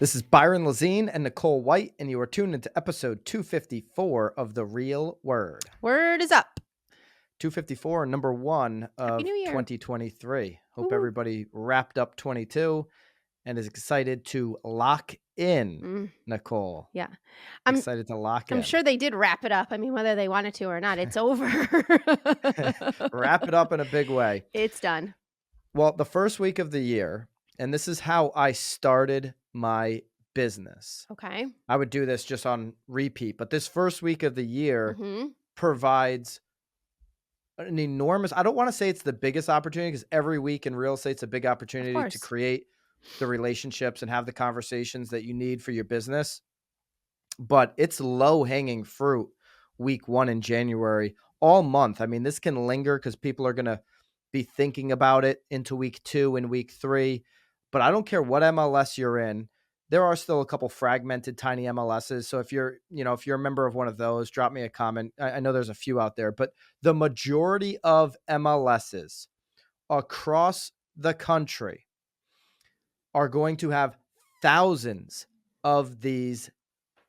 This is Byron Lazine and Nicole White, and you are tuned into episode 254 of The Real Word. Word is up. 254, number one Happy of New Year. 2023. Hope Woo. everybody wrapped up 22 and is excited to lock in, Nicole. Yeah. Excited to lock in. I'm sure they did wrap it up. I mean, whether they wanted to or not, it's over. Wrap it up in a big way. It's done. Well, the first week of the year, and this is how I started my business. Okay. I would do this just on repeat, but this first week of the year Mm-hmm. provides an enormous, I don't want to say it's the biggest opportunity because every week in real estate, it's a big opportunity to course. create the relationships and have the conversations that you need for your business. But it's low hanging fruit week 1 in January, all month. I mean, this can linger because people are going to be thinking about it into week 2 and week 3. But I don't care what MLS you're in. There are still a couple fragmented tiny MLSs. So if you're a member of one of those, drop me a comment. I know there's a few out there, but the majority of MLSs across the country are going to have thousands of these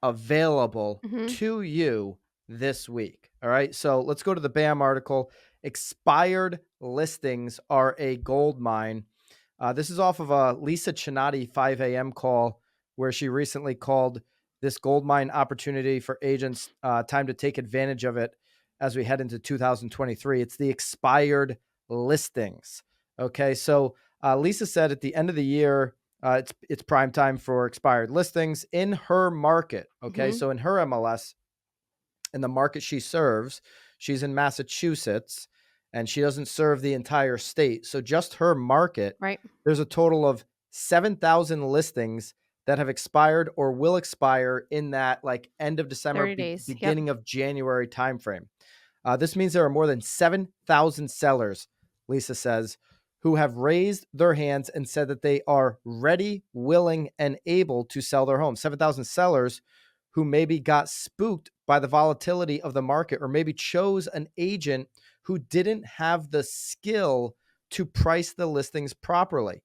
available to you this week. All right. So let's go to the BAM article. Expired listings are a gold mine. This is off of a Lisa Chinati 5 a.m. call where she recently called this gold mine opportunity for agents. Time to take advantage of it as we head into 2023. It's the expired listings. Okay. So Lisa said at the end of the year, it's prime time for expired listings in her market. Okay. So in her MLS, in the market she serves, she's in Massachusetts and she doesn't serve the entire state. So just her market, Right. there's a total of 7,000 listings that have expired or will expire in that like end of December, 30 days. beginning of January timeframe. This means there are more than 7,000 sellers, Lisa says, who have raised their hands and said that they are ready, willing, and able to sell their home. 7,000 sellers who maybe got spooked by the volatility of the market or maybe chose an agent who didn't have the skill to price the listings properly,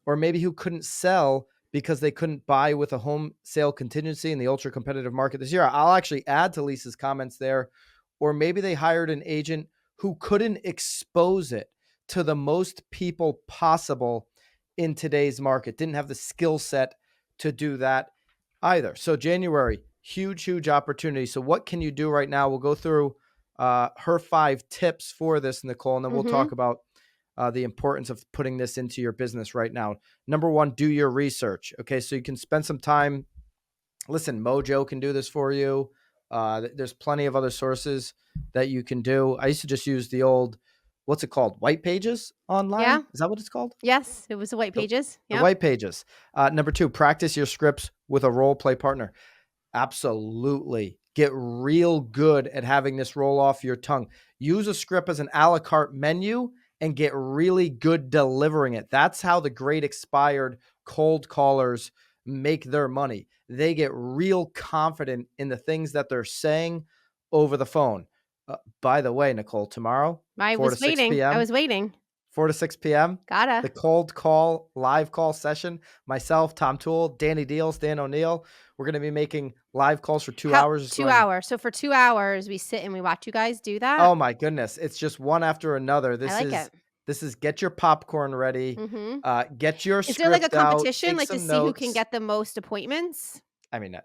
or maybe who couldn't sell because they couldn't buy with a home sale contingency in the ultra competitive market this year. I'll actually add to Lisa's comments there, or maybe they hired an agent who couldn't expose it to the most people possible in today's market, didn't have the skill set to do that either. So January, huge opportunity. So what can you do right now? We'll go through her 5 tips for this, Nicole, and then we'll talk about the importance of putting this into your business right now. Number 1, do your research. Okay, so you can spend some time. Listen, Mojo can do this for you. There's plenty of other sources that you can do. I used to just use the old, what's it called? White Pages online? Yeah. Is that what it's called? Yes. It was the White Pages. The White Pages. Number 2, practice your scripts with a role play partner. Absolutely. Get real good at having this roll off your tongue. Use a script as an a la carte menu and get really good delivering it. That's how the great expired cold callers make their money. They get real confident in the things that they're saying over the phone. By the way, Nicole, tomorrow, I 4 to 6 p.m. I was waiting. 4 to 6 p.m. Gotta. The cold call, live call session. Myself, Tom Toole, Danny Deals, Dan Oneil. We're going to be making live calls for 2 hours. 2 hours. So for 2 hours, we sit and we watch you guys do that. Oh my goodness. It's just one after another. I like it. This is get your popcorn ready. Get your Is script there like a out, competition, take like to some see who notes. can get the most appointments? I mean,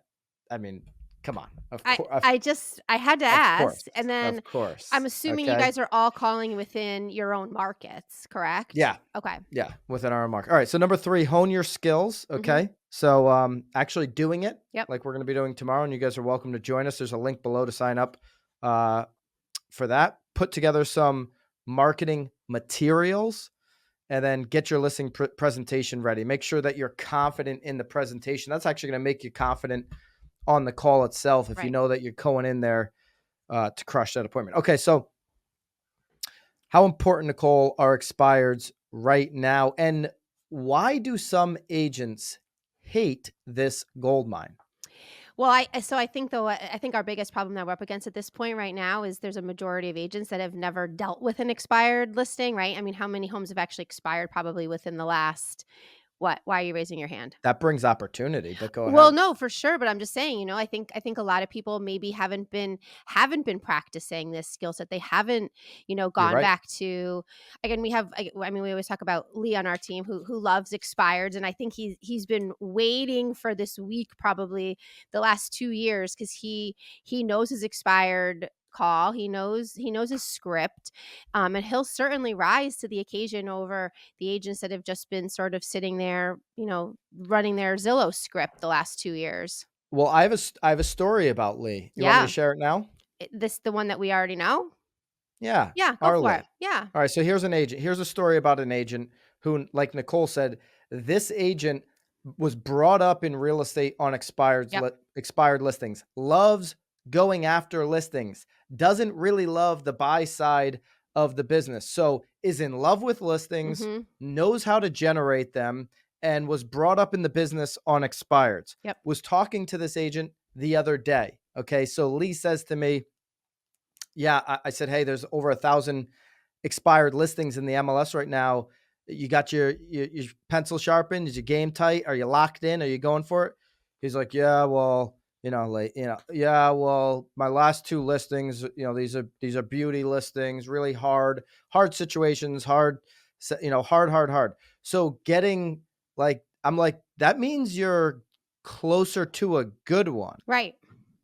come on. I had to ask. And then of course. I'm assuming you guys are all calling within your own markets, correct? Yeah. Okay. Yeah, within our market. All right. So number 3, hone your skills. Okay. So actually doing it, like we're going to be doing tomorrow, and you guys are welcome to join us. There's a link below to sign up for that. Put together some marketing materials and then get your listing presentation ready. Make sure that you're confident in the presentation. That's actually going to make you confident on the call itself if you know that you're going in there to crush that appointment. Okay, so how important, Nicole, are expireds right now? And why do some agents hate this gold mine? Well, I think our biggest problem that we're up against at this point right now is there's a majority of agents that have never dealt with an expired listing, right? I mean, how many homes have actually expired probably within the last What? Why are you raising your hand? That brings opportunity, but go Well, ahead. no, for sure, but I'm just saying, I think a lot of people maybe haven't been practicing this skill set. They haven't, You're gone right. back to again, I mean, we always talk about Lee on our team who loves expireds, and I think he's been waiting for this week probably the last 2 years because he knows his expired call. He knows his script, and he'll certainly rise to the occasion over the agents that have just been sort of sitting there, running their Zillow script the last 2 years. Well, I have a story about Lee. You want me to Yeah. share it now? The one that we already know? Yeah, Yeah, go our for it. Lee. Yeah. All right, so here's an agent. Here's a story about an agent who, like Nicole said, this agent was brought up in real estate on Yep. expired listings. Loves going after listings. Doesn't really love the buy side of the business. So is in love with listings, Mhm. knows how to generate them, and was brought up in the business on expireds. Yep. Was talking to this agent the other day. Okay, so Lee says to me, yeah, I said, hey, there's over 1,000 expired listings in the MLS right now. You got your pencil sharpened? Is your game tight? Are you locked in? Are you going for it? He's like, yeah, well, yeah, well, my last two listings, these are beauty listings, really hard situations, hard. So getting I'm like, that means you're closer to a good one. Right.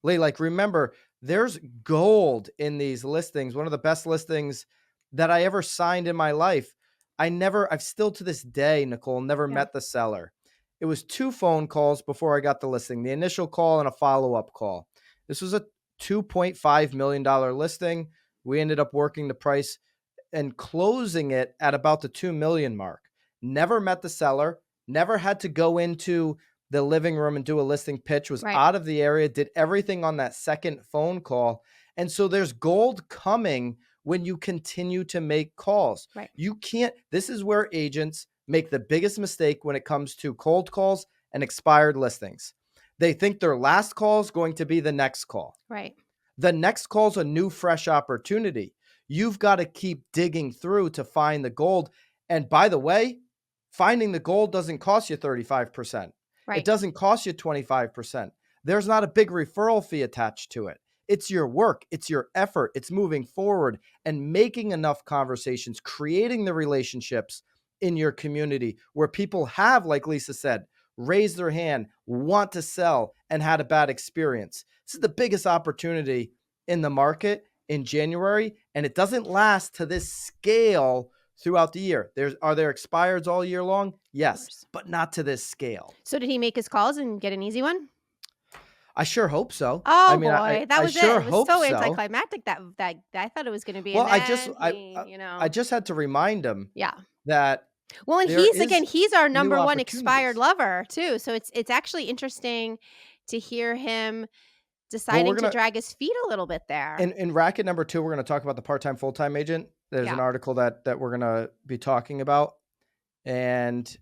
Lee, like, remember, there's gold in these listings. One of the best listings that I ever signed in my life. I've still to this day, Nicole, never Yeah. met the seller. It was 2 phone calls before I got the listing, the initial call and a follow-up call. This was a $2.5 million listing. We ended up working the price and closing it at about the 2 million mark. Never met the seller, never had to go into the living room and do a listing pitch, was Right. out of the area, did everything on that second phone call. And so there's gold coming when you continue to make calls. Right. You can't, this is where agents make the biggest mistake when it comes to cold calls and expired listings. They think their last call is going to be the next call. Right. The next call's a new, fresh opportunity. You've got to keep digging through to find the gold. And by the way, finding the gold doesn't cost you 35%. It Right. doesn't cost you 25%. There's not a big referral fee attached to it. It's your work, it's your effort, it's moving forward and making enough conversations, creating the relationships in your community where people have, like Lisa said, raised their hand, want to sell, and had a bad experience. This is the biggest opportunity in the market in January, and it doesn't last to this scale throughout the year. Are there expireds all year long? Of Yes, course. but not to this scale. So did he make his calls and get an easy one? I sure hope so. I Oh mean, boy, that I was it. sure It was hope so so. anticlimactic that I thought it was gonna be, Well, and then I just had to remind him yeah. that Well, and there he's our new number 1 expired opportunities. lover too, so it's actually interesting to hear him Well, we're deciding to gonna drag his feet a little bit there. in racket number 2, we're gonna talk about the part-time, full-time agent. There's an Yeah. article that we're gonna be talking about, and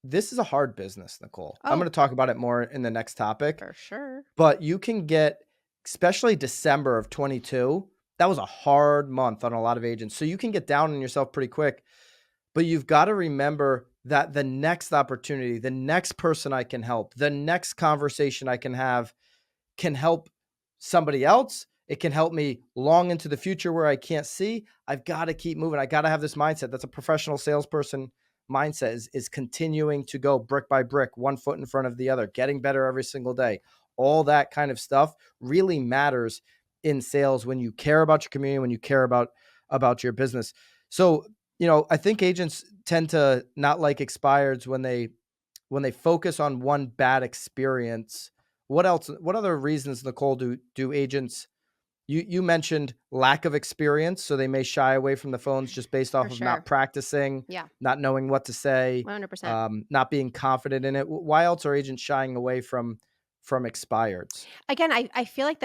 this is a hard business, Nicole. I'm Oh, gonna talk about it more in the next topic, for sure. but you can get, especially December of 22, that was a hard month on a lot of agents. So you can get down on yourself pretty quick, but you've got to remember that the next opportunity, the next person I can help, the next conversation I can help somebody else. It can help me long into the future where I can't see. I've got to keep moving. I got to have this mindset. That's a professional salesperson mindset is continuing to go brick by brick, one foot in front of the other, getting better every single day. All that kind of stuff really matters in sales when you care about your community, when you care about your business. So, I think agents tend to not like expireds when they focus on one bad experience. What else? What other reasons, Nicole, do agents? You mentioned lack of experience, so they may shy away from the phones just based For off of not sure. practicing, Yeah, not knowing what to say, 100%. not being confident in it. Why else are agents shying away from expireds? Again, I feel like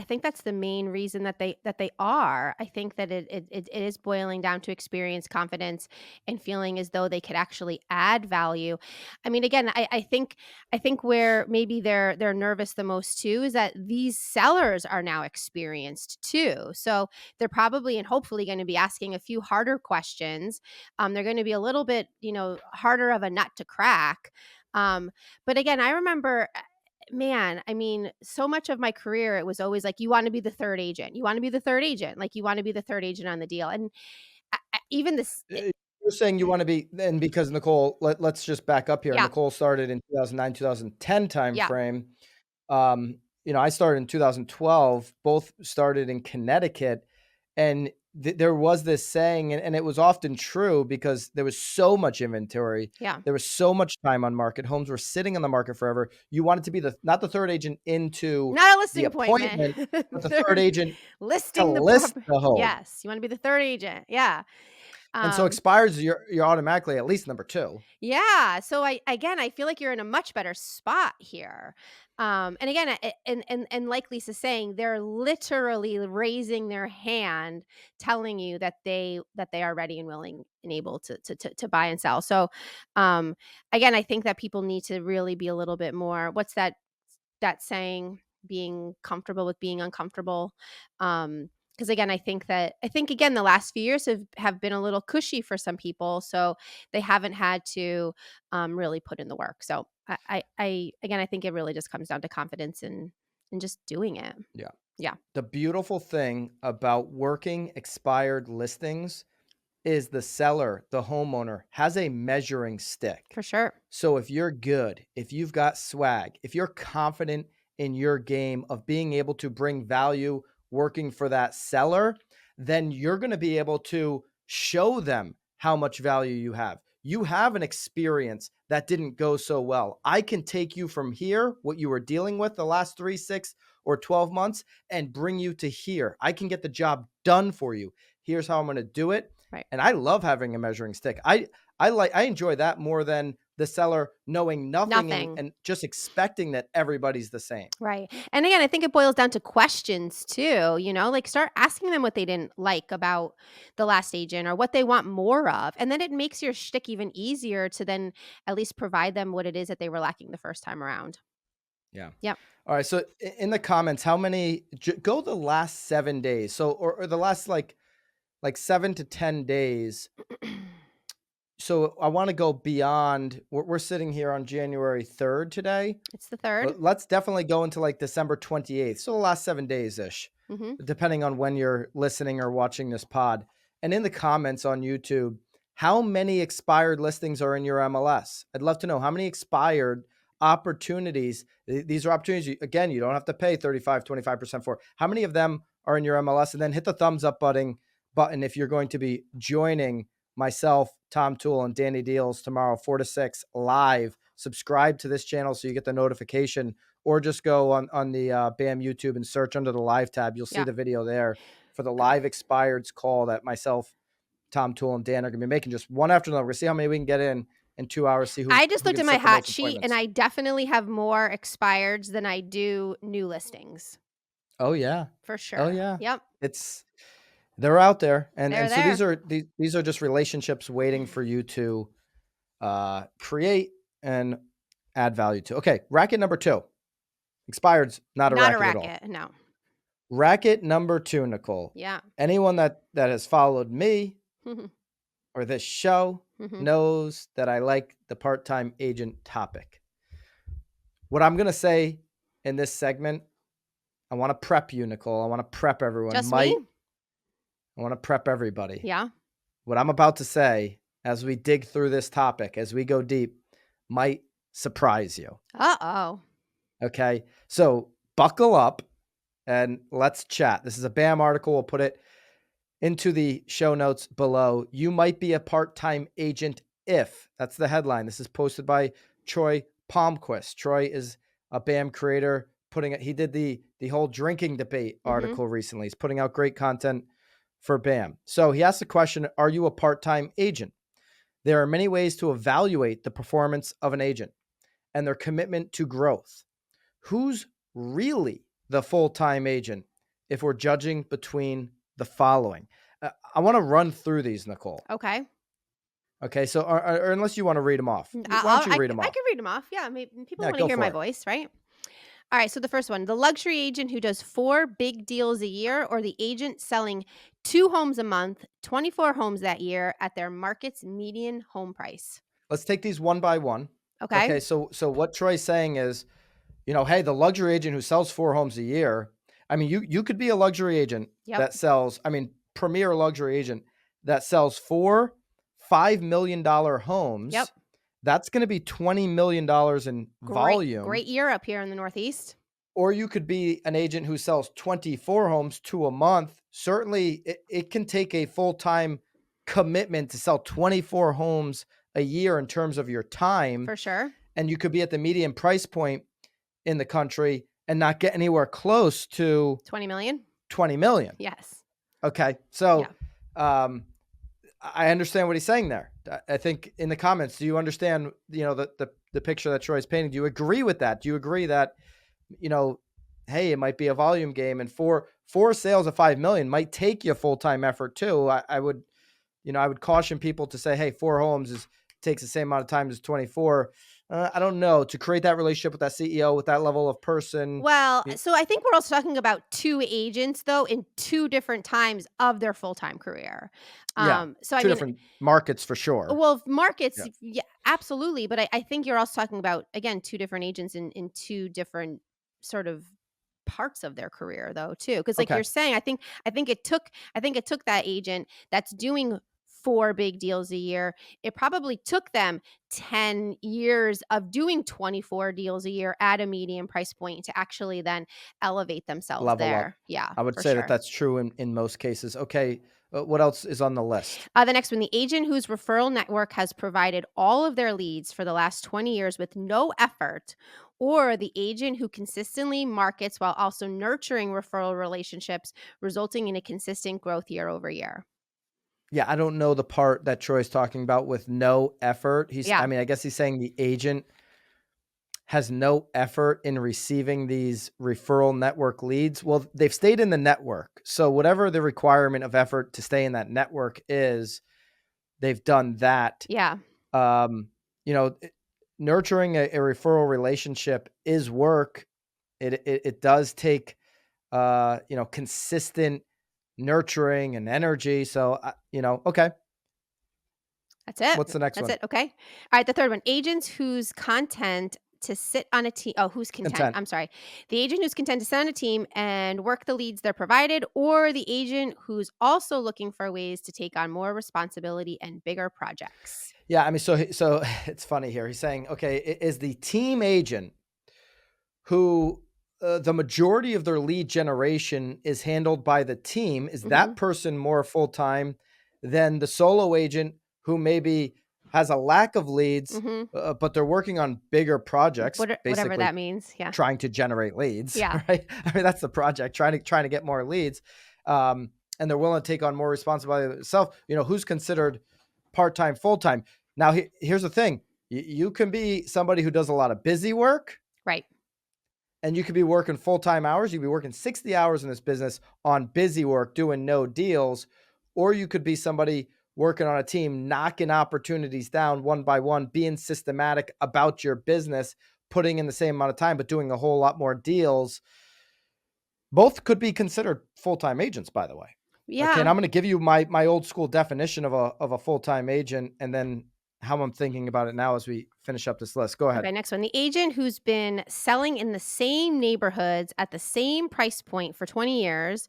I think that's the main reason that they are. I think that it is boiling down to experience, confidence, and feeling as though they could actually add value. I mean, again, I think where maybe they're nervous the most too is that these sellers are now experienced too. So they're probably and hopefully going to be asking a few harder questions. They're going to be a little bit, harder of a nut to crack. But again, I remember, man, I mean, so much of my career, it was always like, you want to be the third agent. You want to be the third agent. Like, you want to be the third agent on the deal. And even this, You're saying you wanna be and because Nicole, let's just back up here. yeah, Nicole started in 2009, 2010 yeah, timeframe. I started in 2012, both started in Connecticut, and there was this saying, and it was often true because there was so much inventory. yeah. There was so much time on market. Homes were sitting on the market forever. You wanted to be not the third agent into Not a the listing appointment. appointment, but the third Third, agent to listing the list property. the home. Yes, you want to be the third agent. Yeah. And so Um, expires, you're automatically at least number 2. Yeah. So I feel like you're in a much better spot here. And again, and like Lisa's saying, they're literally raising their hand, telling you that they are ready and willing and able to buy and sell. So, um, again, I think that people need to really be a little bit more. What's that saying? Being comfortable with being uncomfortable. Because again, I think again the last few years have been a little cushy for some people, so they haven't had to really put in the work. So I think it really just comes down to confidence and just doing it. Yeah. Yeah, The beautiful thing about working expired listings is the seller, the homeowner, has a measuring stick. for sure. So if you're good, if you've got swag, if you're confident in your game of being able to bring value working for that seller, then you're going to be able to show them how much value you have. You have an experience that didn't go so well. I can take you from here, what you were dealing with the last 3, 6, or 12 months, and bring you to here. I can get the job done for you. Here's how I'm going to do it. Right. And I love having a measuring stick. I enjoy that more than the seller knowing nothing and, Nothing. and just expecting that everybody's the same. Right. And again, I think it boils down to questions too, like start asking them what they didn't like about the last agent or what they want more of. And then it makes your shtick even easier to then at least provide them what it is that they were lacking the first time around. Yeah. Yep. All right. So in the comments, how many go the last 7 days? So or the last like 7 to 10 days. So I want to go beyond. We're sitting here on January 3rd today. It's the third. Let's definitely go into like December 28th. So the last 7 days ish, Mm-hmm. depending on when you're listening or watching this pod. And in the comments on YouTube, how many expired listings are in your MLS? I'd love to know how many expired opportunities. These are opportunities. Again, you don't have to pay 35, 25% for. How many of them are in your MLS? And then hit the thumbs up button if you're going to be joining myself, Tom Toole, and Danny Deals tomorrow, 4 to 6 live. Subscribe to this channel so you get the notification, or just go on the BAM YouTube and search under the live tab. You'll see Yeah. the video there for the live expireds call that myself, Tom Toole, and Dan are going to be making just one after another. We'll see how many we can get in 2 hours. See who I just who looked can at my set the hot most sheet and appointments. I definitely have more expireds than I do new listings. Oh yeah. For sure. Oh yeah. Yep. They're out there, and They're so there. these are just relationships waiting for you to create and add value to. Okay, racket number 2. Expired's not a Not a racket at all. racket. No. Racket number 2, Nicole. Yeah. Anyone that has followed me or this show knows that I like the part-time agent topic. What I'm going to say in this segment, I want to prep you, Nicole. I want to prep everyone. Just me? I want to prep everybody. Yeah. What I'm about to say as we dig through this topic, as we go deep, might surprise you. Uh-oh. Okay. So buckle up and let's chat. This is a BAM article. We'll put it into the show notes below. You might be a part-time agent if. That's the headline. This is posted by Troy Palmquist. Troy is a BAM creator. He did the whole drinking debate article recently. He's putting out great content for BAM. So he asked the question, are you a part-time agent? There are many ways to evaluate the performance of an agent and their commitment to growth. Who's really the full-time agent if we're judging between the following. I want to run through these, Nicole. Okay. Okay, so or unless you want to read them off, why don't you read them I off? can read them off. Yeah, maybe people Yeah, want to go hear my for it. voice, right? All right, so the first one, the luxury agent who does 4 big deals a year, or the agent selling 2 homes a month, 24 homes that year at their market's median home price. Let's take these one by one. Okay? Okay, so what Troy's saying is, hey, the luxury agent who sells 4 homes a year, I mean, you could be a luxury agent Yep. that sells, I mean, premier luxury agent that sells 4 $5 million Yep. homes. That's going to be $20 million in volume. Great year up here in the Northeast. Or you could be an agent who sells 24 homes to a month. Certainly, it can take a full-time commitment to sell 24 homes a year in terms of your time. For sure. And you could be at the median price point in the country and not get anywhere close to 20 million? 20 million. Yes. Okay. So I understand what he's saying there. I think in the comments, do you understand, the picture that Troy's painting? Do you agree with that? Do you agree that, hey, it might be a volume game, and four sales of 5 million might take you full-time effort too. I would caution people to say, hey, 4 homes takes the same amount of time as 24. I don't know, to create that relationship with that CEO, with that level of person. Well, so I think we're also talking about 2 agents, though, in 2 different times of their full-time career. Yeah. So I 2 mean, different markets for sure. well, markets, Yeah. yeah, absolutely. But I think you're also talking about, again, 2 different agents in 2 different sort of parts of their career, though, too. Because like Okay. you're saying, I think it took that agent that's doing 4 big deals a year. It probably took them 10 years of doing 24 deals a year at a median price point to actually then elevate themselves Level up. there. Yeah, I would for say that sure. that's true in most cases. Okay. What else is on the list? The next one, the agent whose referral network has provided all of their leads for the last 20 years with no effort, or the agent who consistently markets while also nurturing referral relationships, resulting in a consistent growth year over year. Yeah, I don't know the part that Troy's talking about with no effort. Yeah. I guess he's saying the agent has no effort in receiving these referral network leads. Well, they've stayed in the network. So whatever the requirement of effort to stay in that network is, they've done that. Yeah. You know, nurturing a referral relationship is work. It does take, consistent nurturing and energy. So, okay. That's it. What's the next That's one? it. Okay. All right. The third one, agents whose content to sit on a team. Oh, who's content? Content. I'm sorry. The agent who's content to sit on a team and work the leads they're provided, or the agent who's also looking for ways to take on more responsibility and bigger projects. Yeah. I mean, so it's funny here. He's saying, okay, is the team agent who the majority of their lead generation is handled by the team, is Mm-hmm. that person more full-time than the solo agent who maybe has a lack of leads, Mm-hmm. but they're working on bigger projects, Whatever basically that means. Yeah. trying to generate leads, Yeah. right? I mean, that's the project, trying to get more leads. And they're willing to take on more responsibility themselves. Who's considered part-time, full-time. Now, here's the thing. You can be somebody who does a lot of busy work, Right. and you could be working full-time hours. You could be working 60 hours in this business on busy work, doing no deals. Or you could be somebody working on a team, knocking opportunities down one by one, being systematic about your business, putting in the same amount of time, but doing a whole lot more deals. Both could be considered full-time agents, by the way. Okay. And Yeah. I'm going to give you my old school definition of a full-time agent, and then how I'm thinking about it now as we finish up this list. Go ahead. Okay, next one. The agent who's been selling in the same neighborhoods at the same price point for 20 years,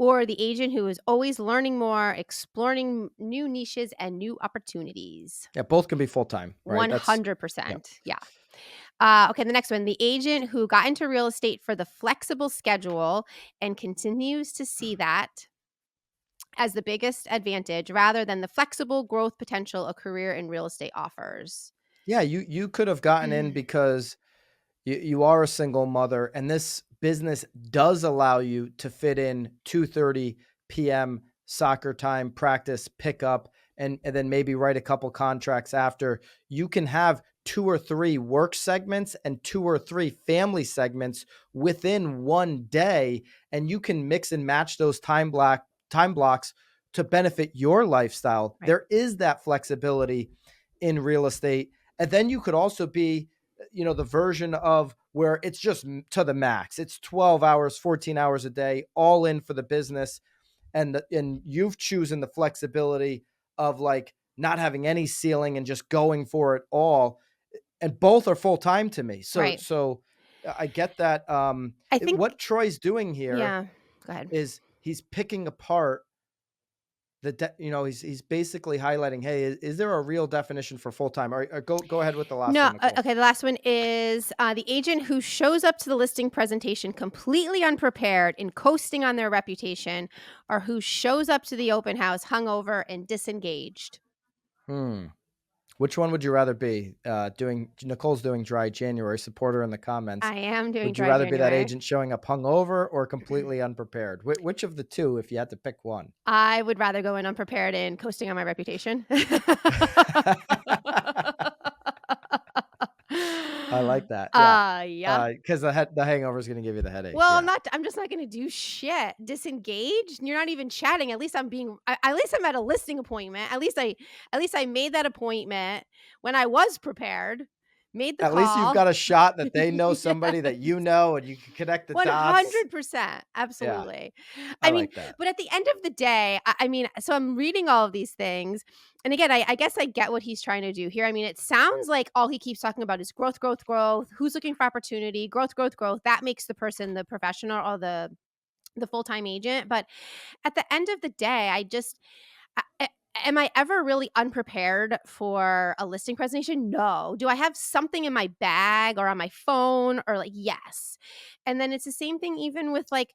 or the agent who is always learning more, exploring new niches and new opportunities. Yeah, both can be full-time, right? That's, yeah. 100%. Yeah. Okay, the next one. The agent who got into real estate for the flexible schedule and continues to see that as the biggest advantage rather than the flexible growth potential a career in real estate offers. Yeah, you could have gotten in because you are a single mother, and this business does allow you to fit in 2:30 p.m. soccer time, practice, pickup, and then maybe write a couple contracts after. You can have 2 or 3 work segments and 2 or 3 family segments within one day, and you can mix and match those time blocks to benefit your lifestyle. Right. There is that flexibility in real estate. And then you could also be, the version of where it's just to the max. It's 12 hours, 14 hours a day, all in for the business. And you've chosen the flexibility of like not having any ceiling and just going for it all. And both are full time to me. So Right. so I get that. I think What Troy's doing here yeah. Go ahead. is he's picking apart he's basically highlighting, hey, is there a real definition for full time? Or go ahead with the last No, one, Nicole. okay, the last one is, the agent who shows up to the listing presentation completely unprepared and coasting on their reputation, or who shows up to the open house hungover and disengaged. Hmm. Which one would you rather be? Doing Nicole's doing dry January. Support her in the comments. I am doing Would you dry rather be that January. agent showing up hungover or completely unprepared? Which of the two, if you had to pick one? I would rather go in unprepared and coasting on my reputation. I like that. Yeah. Yeah. Because the hangover is going to give you the headache. Well, Yeah. I'm just not gonna do shit. Disengaged? You're not even chatting. At least at least I'm at a listing appointment. At least I made that appointment when I was prepared, made the At least you've call. got a shot that they know Yes. somebody that you know, and you can connect the dots. 100%. Yeah, Absolutely. I I mean, like that. but at the end of the day, I mean, so I'm reading all of these things. And again, I guess I get what he's trying to do here. I mean, it sounds like all he keeps talking about is growth, growth, growth. Who's looking for opportunity? Growth, growth, growth. That makes the person the professional or the full-time agent. But at the end of the day, am I ever really unprepared for a listing presentation? No. Do I have something in my bag or on my phone or like, yes. And then it's the same thing even with like,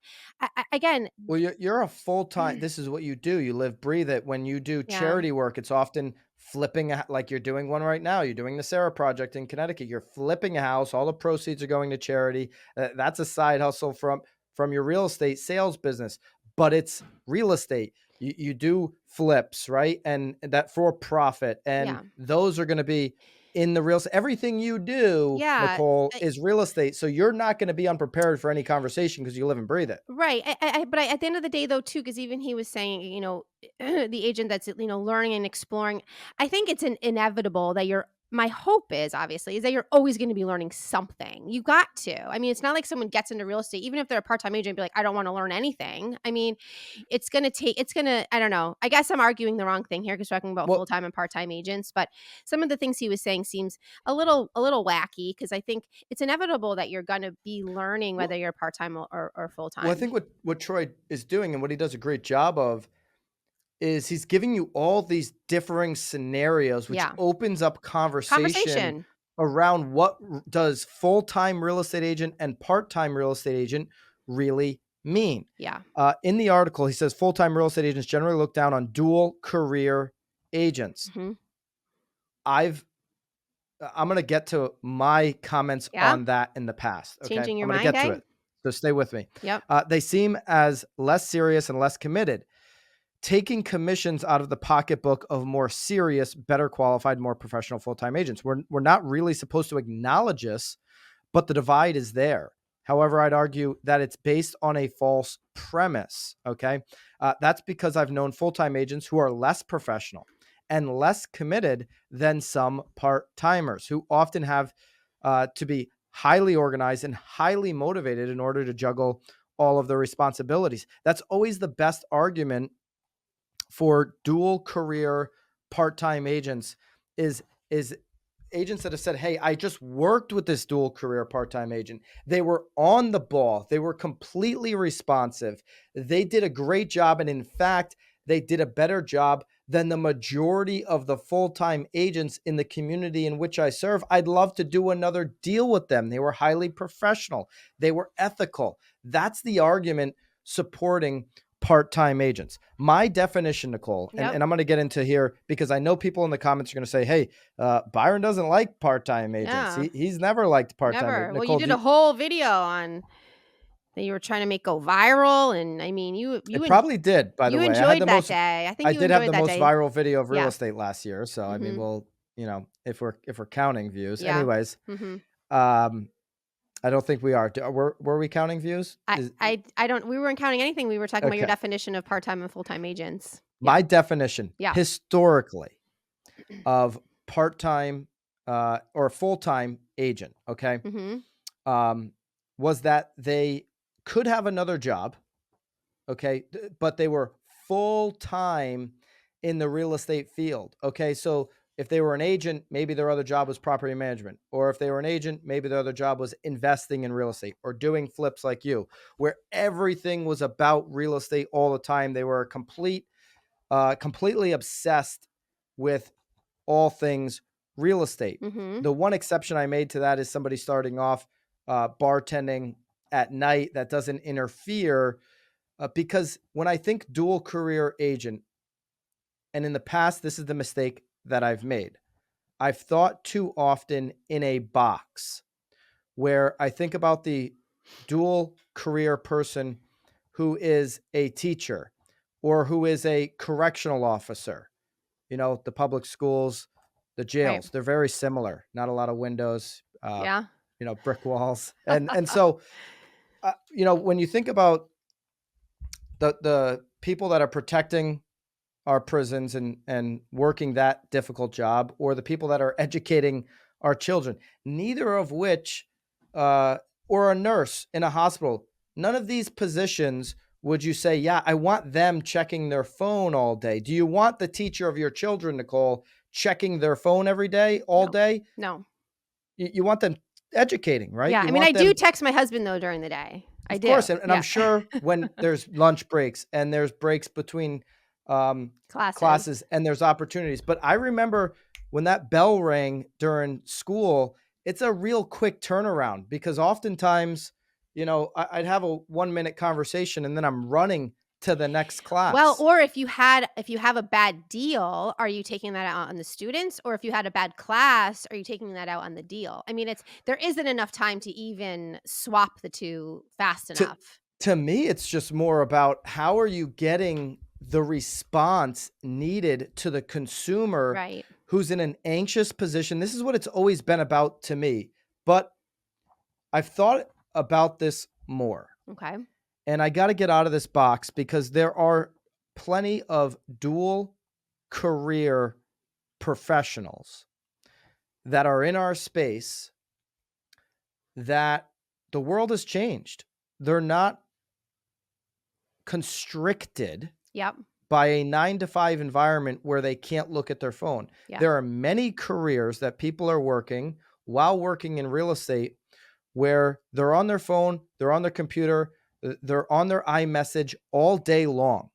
again, Well, you're a full-time, this is what you do. You live, breathe it. When you do yeah, charity work, it's often flipping like you're doing one right now. You're doing the Sarah Project in Connecticut. You're flipping a house. All the proceeds are going to charity. That's a side hustle from your real estate sales business, but it's real estate. You do flips, right? And that for profit. And yeah, those are going to be in the real estate. Everything you do, yeah. Nicole, is real estate. So you're not going to be unprepared for any conversation because you live and breathe it. Right. But at the end of the day, though, too, because even he was saying, the agent that's, learning and exploring, I think it's inevitable that my hope is obviously is that you're always going to be learning something. You got to. I mean, it's not like someone gets into real estate, even if they're a part time agent, and be like, I don't want to learn anything. I mean, I don't know. I guess I'm arguing the wrong thing here because we're talking about full Well, time and part time agents. But some of the things he was saying seems a little wacky because I think it's inevitable that you're going to be learning whether well, you're part time or full well, I time. think what Troy is doing and what he does a great job of is he's giving you all these differing scenarios, which Yeah. opens up conversation Conversation. around what does full-time real estate agent and part-time real estate agent really mean. Yeah. In the article, he says full-time real estate agents generally look down on dual career agents. Mhm. I've I'm going to get to my comments Yeah. on that in the past. Okay. Changing I'm your going to mind, get to eh? it. So stay with me. Yep. They seem as less serious and less committed, taking commissions out of the pocketbook of more serious, better qualified, more professional full-time agents. We're not really supposed to acknowledge this, but the divide is there. However, I'd argue that it's based on a false premise. Okay. That's because I've known full-time agents who are less professional and less committed than some part-timers who often have to be highly organized and highly motivated in order to juggle all of the responsibilities. That's always the best argument for dual career part-time agents is agents that have said, hey, I just worked with this dual career part-time agent. They were on the ball. They were completely responsive. They did a great job. And in fact, they did a better job than the majority of the full-time agents in the community in which I serve. I'd love to do another deal with them. They were highly professional. They were ethical. That's the argument supporting part-time agents. My definition, Nicole, and, Yep. and I'm going to get into here because I know people in the comments are going to say, hey, Byron doesn't like part-time agents. Yeah. He's never liked part-time agents. Never. Well, you Nicole, did a whole video on that you were trying to make go viral, and I mean, it probably did, by the you way. enjoyed that day. I think I you did have enjoyed the that most day. viral video of real Yeah. estate last year. So, I mean, Mhm. if we're counting views. Yeah. Anyways, Mhm. um, I don't think we are. Were we counting views? I don't we weren't counting anything. We were talking about your Okay. definition of part-time and full-time agents. Yeah. My definition Yeah. historically of part-time or full-time agent, okay, Mhm. um, was that they could have another job, okay, but they were full-time in the real estate field, okay? So if they were an agent, maybe their other job was property management, or if they were an agent, maybe their other job was investing in real estate or doing flips like you, where everything was about real estate all the time. They were completely obsessed with all things real estate. Mhm. The one exception I made to that is somebody starting off bartending at night that doesn't interfere. Because when I think dual career agent, and in the past, this is the mistake that I've made. I've thought too often in a box where I think about the dual career person who is a teacher or who is a correctional officer. The public schools, the Right. jails, they're very similar. Not a lot of windows, Yeah. brick walls. And so, when you think about the people that are protecting our prisons and working that difficult job, or the people that are educating our children, neither of which, or a nurse in a hospital, none of these positions would you say, yeah, I want them checking their phone all day. Do you want the teacher of your children, Nicole, checking their phone every day, all No. day? No. You want them educating, right? Yeah, You I mean, I want do them. text my husband, though, during the day. I Of do. course, and I'm Yeah. sure when there's lunch breaks and there's breaks between Classes. classes and there's opportunities. But I remember when that bell rang during school, it's a real quick turnaround because oftentimes, I'd have a 1 minute conversation and then I'm running to the next Well, class. or if you have a bad deal, are you taking that out on the students? Or if you had a bad class, are you taking that out on the deal? I mean, there isn't enough time to even swap the 2 fast To enough. to me, it's just more about how are you getting the response needed to the consumer Right. who's in an anxious position. This is what it's always been about to me. But I've thought about this more, Okay. and I got to get out of this box because there are plenty of dual career professionals that are in our space that the world has changed. They're not constricted Yep. by a 9 to 5 environment where they can't look at their phone. Yeah. There are many careers that people are working while working in real estate where they're on their phone, they're on their computer, they're on their iMessage all day long.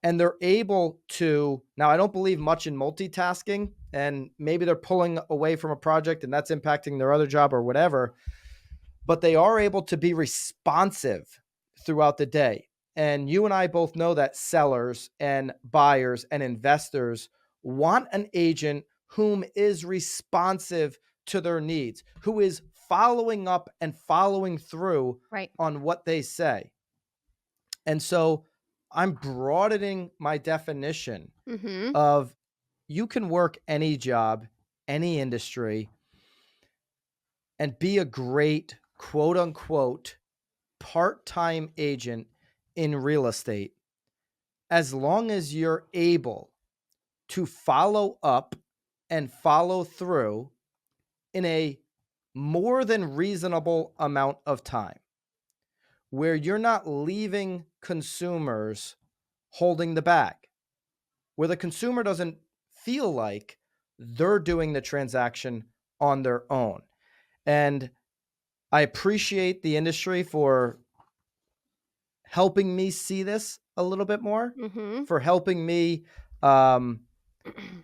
And they're able to, now I don't believe much in multitasking, and maybe they're pulling away from a project and that's impacting their other job or whatever, but they are able to be responsive throughout the day. And you and I both know that sellers and buyers and investors want an agent whom is responsive to their needs, who is following up and following through Right. on what they say. And so I'm broadening my definition Mhm. of you can work any job, any industry, and be a great quote unquote part-time agent in real estate as long as you're able to follow up and follow through in a more than reasonable amount of time where you're not leaving consumers holding the bag, where the consumer doesn't feel like they're doing the transaction on their own. And I appreciate the industry for helping me see this a little bit more, Mhm. for helping me um,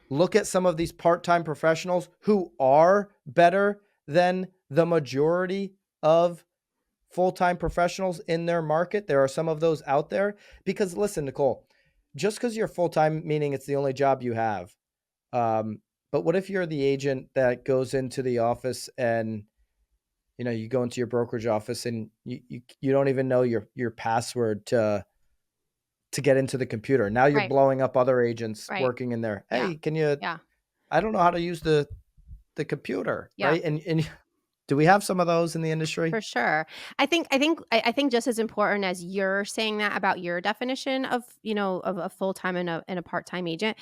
look at some of these part-time professionals who are better than the majority of full-time professionals in their market. There are some of those out there because listen, Nicole, just because you're full-time, meaning it's the only job you have. But what if you're the agent that goes into the office and you go into your brokerage office and you don't even know your password to get into the computer. Now you're Right. blowing up other agents Right. working in there. Yeah. Hey, can you Yeah. I don't know how to use the computer, Yeah. right? And do we have some of those in the industry? For sure. I think just as important as you're saying that about your definition of, of a full-time and a part-time agent,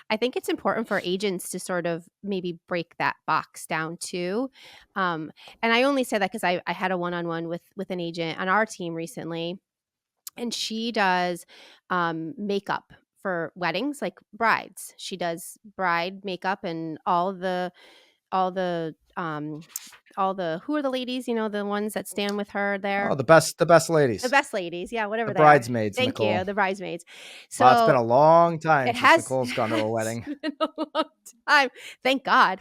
I think it's important for agents to sort of maybe break that box down too. Um, and I only say that because I had a one-on-one with an agent on our team recently, and she does makeup for weddings, like brides. She does bride makeup and all the all the who are the ladies, the ones that stand with her Oh, there? the best The ladies, best ladies, yeah, the whatever they are. bridesmaids, Thank Nicole. you, the bridesmaids. Wow, it's been So, a long time it since has Nicole's it gone to a has wedding. been a long time, thank God.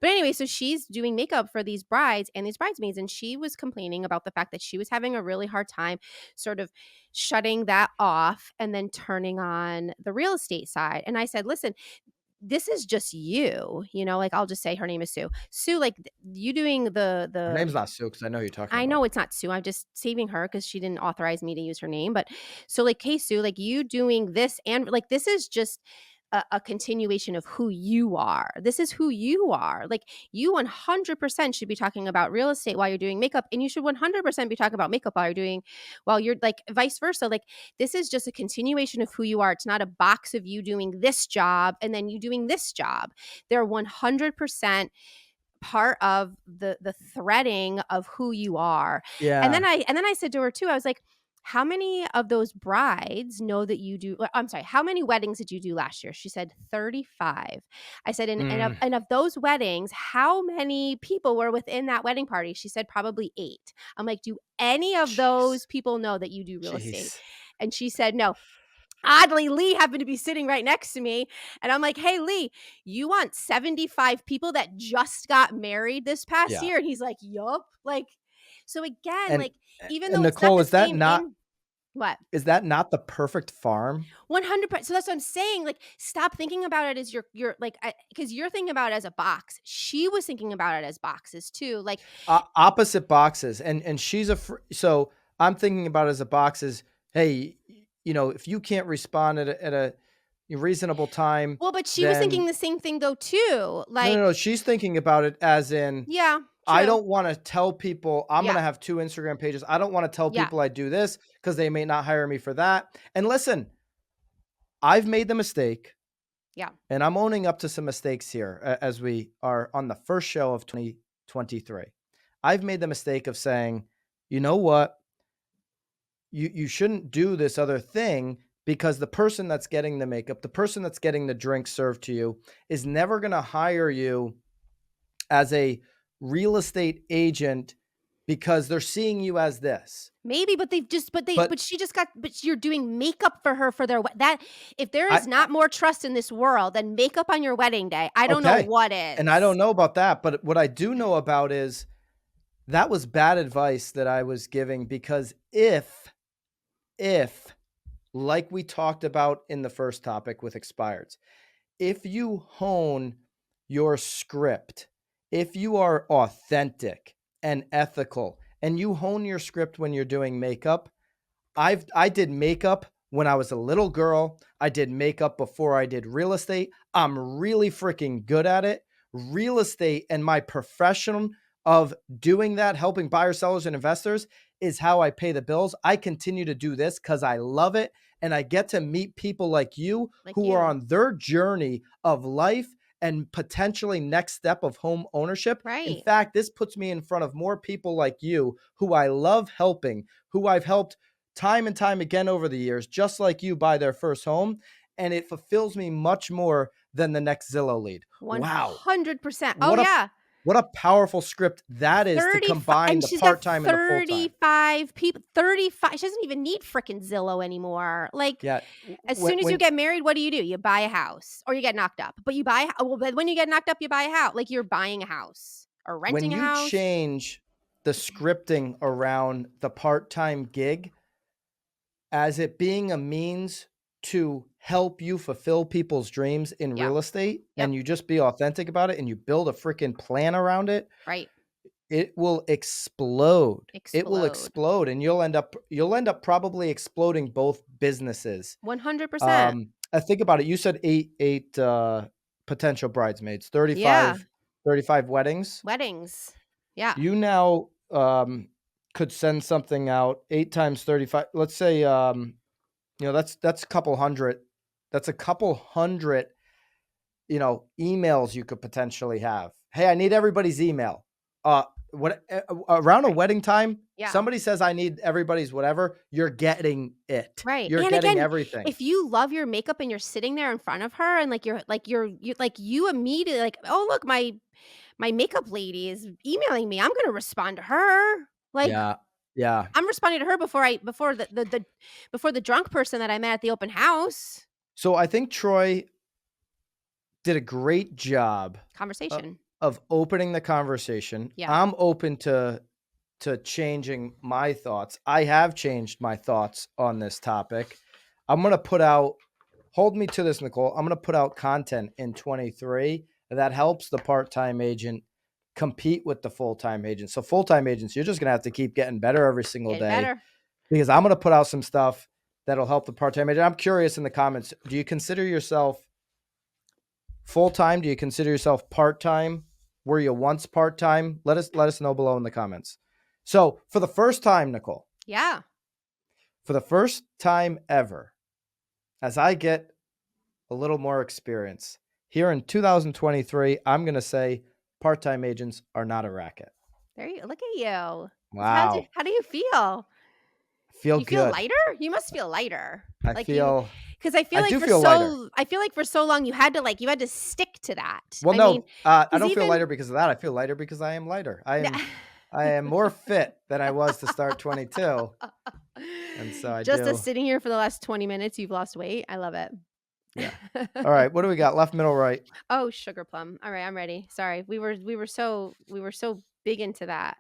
But anyway, so she's doing makeup for these brides and these bridesmaids, and she was complaining about the fact that she was having a really hard time sort of shutting that off and then turning on the real estate side. And I said, "Listen, this is just you, like, I'll just say her name is Sue. Sue, like, you doing Her the name's not Sue because I know who you're talking I about. know it's not Sue. I'm just saving her because she didn't authorize me to use her name. But so, like, hey, Sue, like, you doing this, and like, this is just a continuation of who you are. This is who you are. Like, you 100% should be talking about real estate while you're doing makeup, and you should 100% be talking about makeup while you're like vice versa. Like, this is just a continuation of who you are. It's not a box of you doing this job and then you doing this job. They're 100% part of the threading of who you are. And then Yeah. I said to her too, I was like, how many of those brides know that you do, I'm sorry, how many weddings did you do last year? She said 35. I said, Mm, and of those weddings, how many people were within that wedding party? She said probably 8. I'm like, do any of jeez. those people know that you do real estate? Jeez. And she said no. Oddly, Lee happened to be sitting right next to me, and I'm like, "Hey, Lee, you want 75 people that just got married this past Yeah. year?" And he's like, "Yup." Like, so again, And like, even and though it's not Nicole, the same in what? is that not the perfect farm? 100%. So that's what I'm saying. Like, stop thinking about it as your like, because you're thinking about it as a box. She was thinking about it as boxes too. Like, Opposite boxes, and she's so I'm thinking about it as a box is, hey, if you can't respond at a reasonable time, well, but she was thinking then the same thing though too. no, no, Like, no. She's thinking about it as in, yeah, I true. don't want to tell people I'm going Yeah, to have 2 Instagram pages. I don't want to tell yeah, people I do this because they may not hire me for that. And listen, I've made the mistake, yeah. and I'm owning up to some mistakes here as we are on the first show of 2023. I've made the mistake of saying, you know what? You shouldn't do this other thing because the person that's getting the makeup, the person that's getting the drink served to you is never going to hire you as a real estate agent because they're seeing you as this. Maybe, but they've just But but she just got but you're doing makeup for her for their that if there is I not more trust in this world than makeup on your wedding day, I don't know okay. what And I is. don't know about that, but what I do know about is that was bad advice that I was giving because if like we talked about in the first topic with expireds, if you hone your script, if you are authentic and ethical and you hone your script when you're doing makeup, I did makeup when I was a little girl. I did makeup before I did real estate. I'm really freaking good at it. Real estate and my profession of doing that, helping buyers, sellers, and investors is how I pay the bills. I continue to do this because I love it. And I get to meet people like you Like who are you. on their journey of life and potentially next step of home ownership. In Right. fact, this puts me in front of more people like you who I love helping, who I've helped time and time again over the years, just like you, buy their first home. And it fulfills me much more than the next Zillow lead. Wow. 100%. Oh, What a yeah. what a powerful script that is to 35 combine and the she's got part-time and the full-time. 35 people 35 she doesn't even need frickin' Zillow anymore. Like, Yeah. as When soon as you when get married, what do? You buy a house or you get knocked up. But you buy well, but when you get knocked up, you buy a house. Like, you're buying a house or when renting a you house. change the scripting around the part-time gig as it being a means to help you fulfill people's dreams in Yeah. real estate Yep. and you just be authentic about it and you build a freaking plan around it, Right. it will explode. It will Explode. explode and you'll end up probably exploding both businesses. 100%. I think about it. You said eight potential bridesmaids, Yeah. 35 weddings. Weddings. Yeah. You now could send something out 8 times 35. Let's say that's a couple hundred. That's a couple hundred, emails you could potentially have. Hey, I need everybody's email. Around a Right. wedding time, Yeah. somebody says I need everybody's whatever, you're getting it. Right. You're And getting again, everything. if you love your makeup and you're sitting there in front of her and you immediately like, "Oh, look, my makeup lady is emailing me. I'm going to respond to her." Like Yeah. Yeah. I'm responding to her before the drunk person that I met at the open house. So I think Troy did a great job o Conversation. of opening the conversation. Yeah. I'm open to changing my thoughts. I have changed my thoughts on this topic. I'm gonna put out hold me to this, Nicole. I'm gonna put out content in 23 that helps the part-time agent compete with the full-time agent. So full-time agents, you're just gonna have to keep getting better every single Getting day better. because I'm gonna put out some stuff that'll help the part-time agent. I'm curious in the comments, do you consider yourself full-time? Do you consider yourself part-time? Were you once part-time? Let us know below in the comments. So for the first time, Nicole, Yeah. for the first time ever, as I get a little more experience here in 2023, I'm going to say part-time agents are not a racket. There you look at you. Wow. How do you feel? Feel You feel good. lighter? You must feel lighter. I Like you feel, because I feel I like do feel lighter. I feel like for so long you had to stick to that. Well, I mean, no, I because don't feel even lighter because of that. I feel lighter because I am lighter. I am more fit than I was to start 22. And so I just us do. sitting here for the last 20 minutes, you've lost weight. I love it. Yeah. All right. What do we got? Left, middle, right. Oh, sugar plum. All right, I'm ready. Sorry. We were so big into that.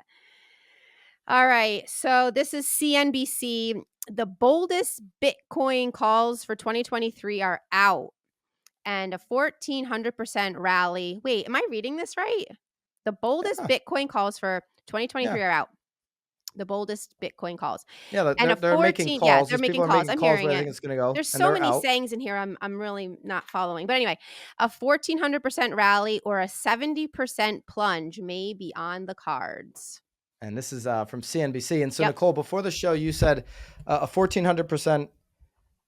All right. So this is CNBC. The boldest Bitcoin calls for 2023 are out and a 1400% rally. Wait, am I reading this right? The boldest Yeah. Bitcoin calls for 2023 Yeah. are out. The boldest Bitcoin calls. Yeah. And a They're making 14 yeah, calls. they're These people making are calls. making I'm calls hearing where I it. think it's going to go, There's and so they're many out. sayings in here I'm really not following. But anyway, a 1400% rally or a 70% plunge may be on the cards. And this is from CNBC. And so, Yep. Nicole, before the show, you said a 1400%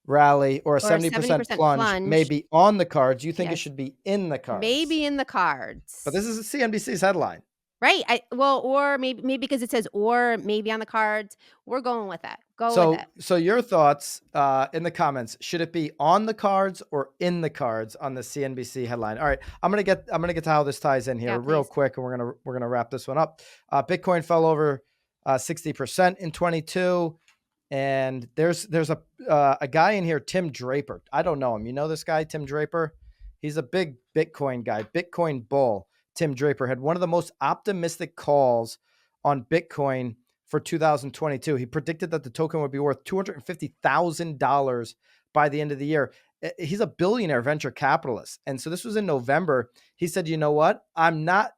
rally or a Or a 70% 70% plunge may plunge. be on the cards. You think it Yes. should be in the cards. Maybe in the But cards. this is CNBC's headline. Right. Or maybe because it says or maybe on the cards. We're going with it. Go with it. So your thoughts in the comments, should it be on the cards or in the cards on the CNBC headline? All right, I'm gonna get to how this ties in here Yeah, real please. quick, and we're gonna wrap this one up. Bitcoin fell over 60% in 22, and there's a guy in here, Tim Draper. I don't know him. You know this guy, Tim Draper? He's a big Bitcoin guy, Bitcoin bull. Tim Draper had one of the most optimistic calls on Bitcoin for 2022. He predicted that the token would be worth $250,000 by the end of the year. He's a billionaire venture capitalist. And so this was in November. He said, you know what? I'm not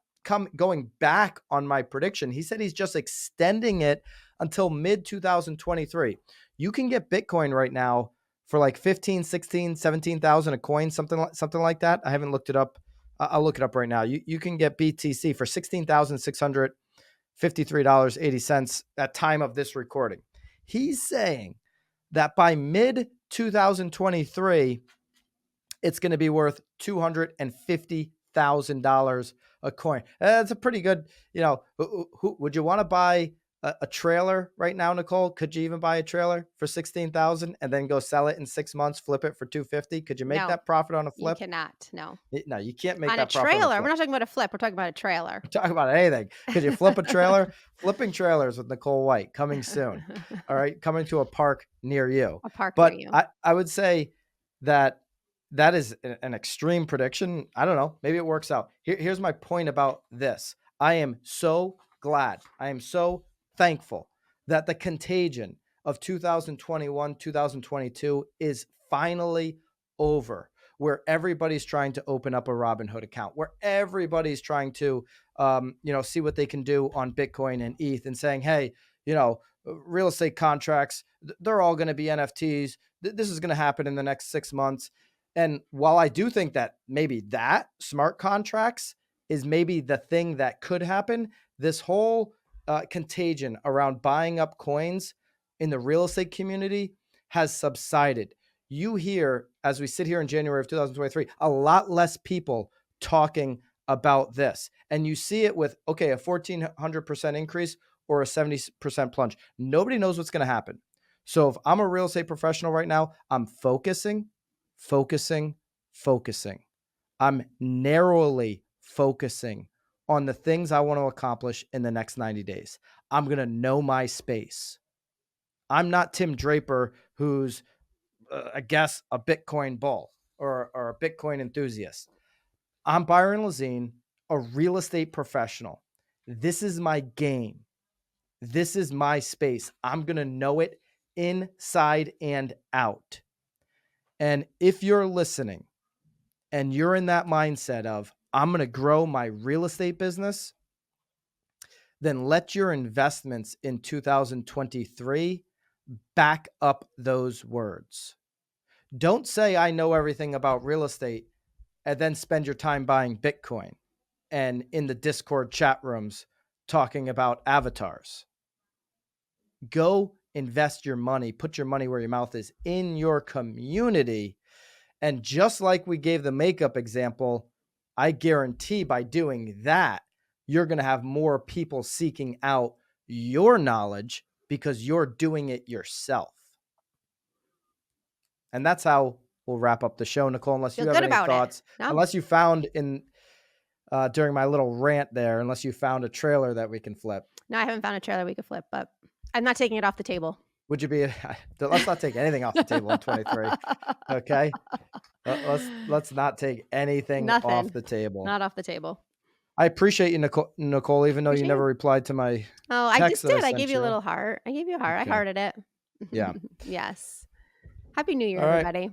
going back on my prediction. He said he's just extending it until mid 2023. You can get Bitcoin right now for like 15, 16, 17,000 a coin, something like that. I haven't looked it up. I'll look it up right now. You can get BTC for $16,653.80 at time of this recording. He's saying that by mid 2023, it's going to be worth $250,000 a coin. That's a pretty good, who would you want to buy a trailer right now, Nicole? Could you even buy a trailer for 16,000 and then go sell it in 6 months, flip it for 250? Could you make No, that profit on a you flip? cannot. No. No, you can't make On a that profit on a trailer. flip. We're not talking about a flip. We're talking about a trailer. Talk about anything. Could you flip a trailer? Flipping trailers with Nicole White coming soon. All right, coming to a park near you. A park But near you. I would say that is an extreme prediction. I don't know. Maybe it works out. Here's my point about this. I am so glad. I am so thankful that the contagion of 2021, 2022 is finally over, where everybody's trying to open up a Robinhood account, where everybody's trying to, see what they can do on Bitcoin and ETH and saying, hey, real estate contracts, they're all going to be NFTs. This is going to happen in the next 6 months. And while I do think that maybe that smart contracts is maybe the thing that could happen, this whole contagion around buying up coins in the real estate community has subsided. You hear, as we sit here in January of 2023, a lot less people talking about this. And you see it with, okay, a 1,400% increase or a 70% plunge. Nobody knows what's going to happen. So if I'm a real estate professional right now, I'm focusing. I'm narrowly focusing on the things I want to accomplish in the next 90 days. I'm going to know my space. I'm not Tim Draper, who's, I guess, a Bitcoin bull or a Bitcoin enthusiast. I'm Byron Lazine, a real estate professional. This is my game. This is my space. I'm going to know it inside and out. And if you're listening and you're in that mindset of, I'm going to grow my real estate business, then let your investments in 2023 back up those words. Don't say, I know everything about real estate, and then spend your time buying Bitcoin and in the Discord chat rooms talking about avatars. Go invest your money, put your money where your mouth is in your community. And just like we gave the makeup example, I guarantee by doing that, you're going to have more people seeking out your knowledge because you're doing it yourself. And that's how we'll wrap up the show, Nicole, unless you have any thoughts. No. Unless you found during my little rant there, unless you found a trailer that we can flip. No, I haven't found a trailer we could flip, but I'm not taking it off the table. Would you be? Let's not take anything off the table in 23. Okay. Let's not take anything off the table. Not off the table. I appreciate you, Nicole, even though you never replied to my I just did. I gave you a little heart. I gave you a heart. Okay. I hearted it. Yeah. Yes. Happy New Year, All right. everybody.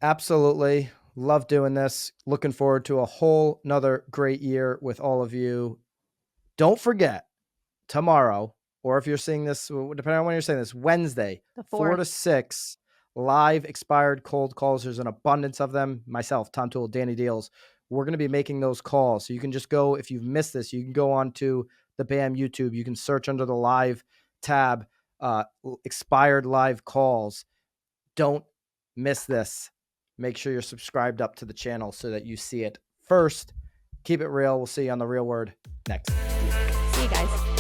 Absolutely. Love doing this. Looking forward to a whole nother great year with all of you. Don't forget, tomorrow, or if you're seeing this, depending on when you're seeing this, Wednesday, 4 to 6, live expired cold calls. There's an abundance of them. Myself, Tom Toole, Danny Deals. We're going to be making those calls. So you can just go, if you've missed this, you can go on to the BAM YouTube. You can search under the live tab, expired live calls. Don't miss this. Make sure you're subscribed up to the channel so that you see it first. Keep it real. We'll see you on The Real Word next week. See you guys.